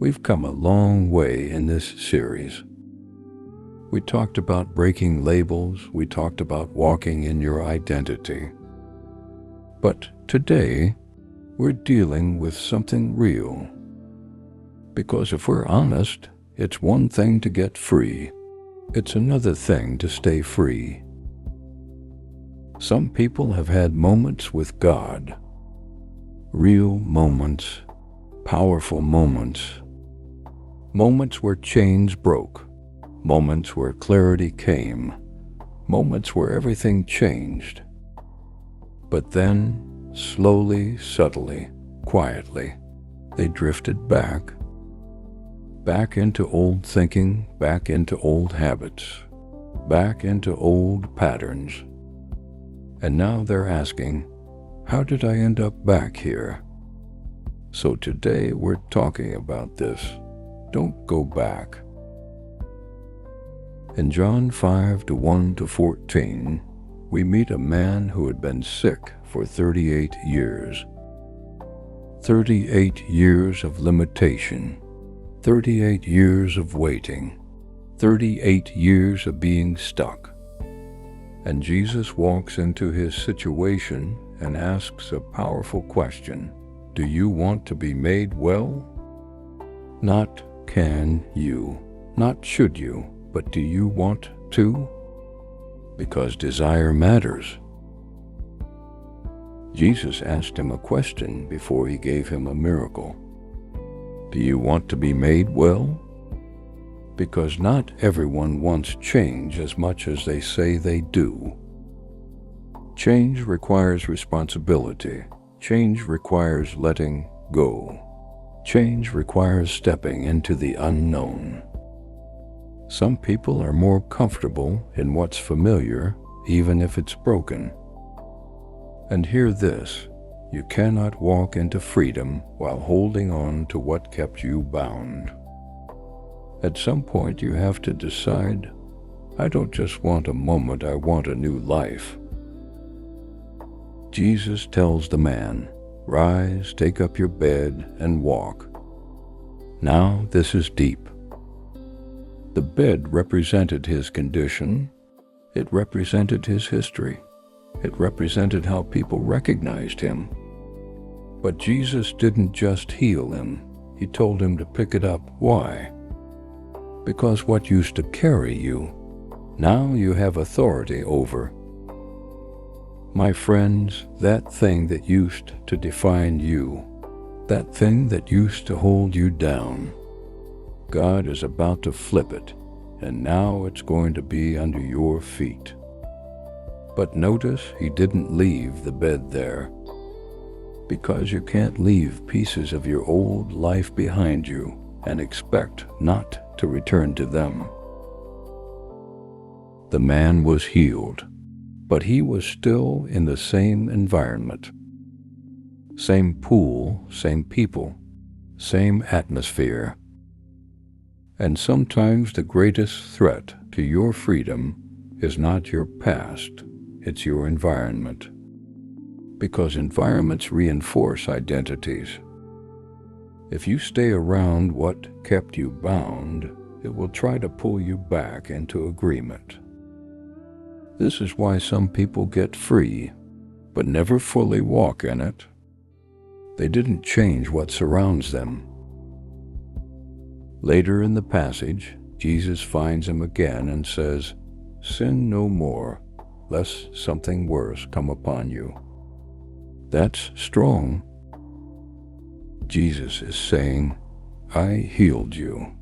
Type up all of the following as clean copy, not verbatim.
We've come a long way in this series. We talked about breaking labels, we talked about walking in your identity. But today, we're dealing with something real. Because if we're honest, it's one thing to get free. It's another thing to stay free. Some people have had moments with God. Real moments, powerful moments. Moments where chains broke. Moments where clarity came. Moments where everything changed. But then, slowly, subtly, quietly, they drifted back. Back into old thinking, back into old habits, back into old patterns. And now they're asking, how did I end up back here? So today we're talking about this. Don't go back. In John 5:1-14, we meet a man who had been sick for 38 years. 38 years of limitation. 38 years of waiting, 38 years of being stuck. And Jesus walks into his situation and asks a powerful question. Do you want to be made well? Not can you, not should you, but do you want to? Because desire matters. Jesus asked him a question before he gave him a miracle. Do you want to be made well? Because not everyone wants change as much as they say they do. Change requires responsibility. Change requires letting go. Change requires stepping into the unknown. Some people are more comfortable in what's familiar, even if it's broken. And hear this. You cannot walk into freedom while holding on to what kept you bound. At some point you have to decide, I don't just want a moment, I want a new life. Jesus tells the man, rise, take up your bed, and walk. Now this is deep. The bed represented his condition. It represented his history. It represented how people recognized him. But Jesus didn't just heal him. He told him to pick it up. Why? Because what used to carry you, now you have authority over. My friends, that thing that used to define you, that thing that used to hold you down, God is about to flip it, and now it's going to be under your feet. But notice he didn't leave the bed there. Because you can't leave pieces of your old life behind you and expect not to return to them. The man was healed, but he was still in the same environment. Same pool, same people, same atmosphere. And sometimes the greatest threat to your freedom is not your past, it's your environment. Because environments reinforce identities. If you stay around what kept you bound, it will try to pull you back into agreement. This is why some people get free, but never fully walk in it. They didn't change what surrounds them. Later in the passage, Jesus finds him again and says, sin no more, lest something worse come upon you. That's strong. Jesus is saying, I healed you,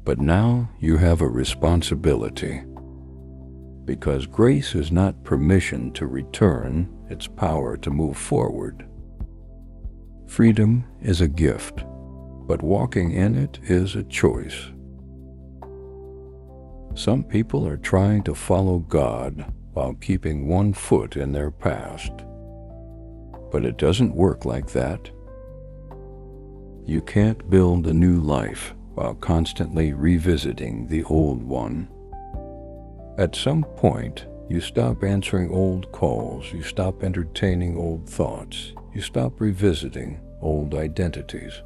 but now you have a responsibility. Because grace is not permission to return, it's power to move forward. Freedom is a gift, but walking in it is a choice. Some people are trying to follow God while keeping one foot in their past. But it doesn't work like that. You can't build a new life while constantly revisiting the old one. At some point, you stop answering old calls, you stop entertaining old thoughts, you stop revisiting old identities.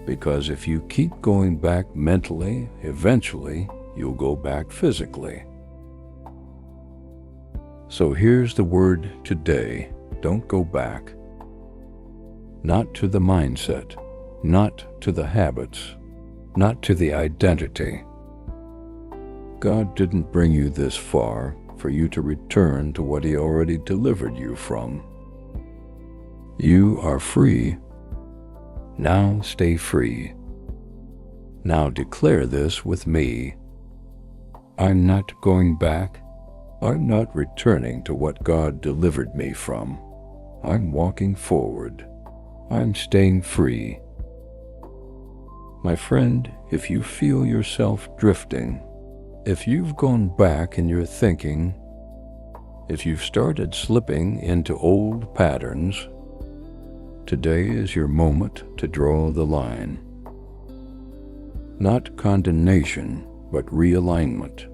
Because if you keep going back mentally, eventually you'll go back physically. So here's the word today: don't go back. Not to the mindset, not to the habits, not to the identity. God didn't bring you this far for you to return to what He already delivered you from. You are free. Now stay free. Now declare this with me. I'm not going back. I'm not returning to what God delivered me from. I'm walking forward. I'm staying free. My friend, if you feel yourself drifting, if you've gone back in your thinking, if you've started slipping into old patterns, today is your moment to draw the line. Not condemnation, but realignment.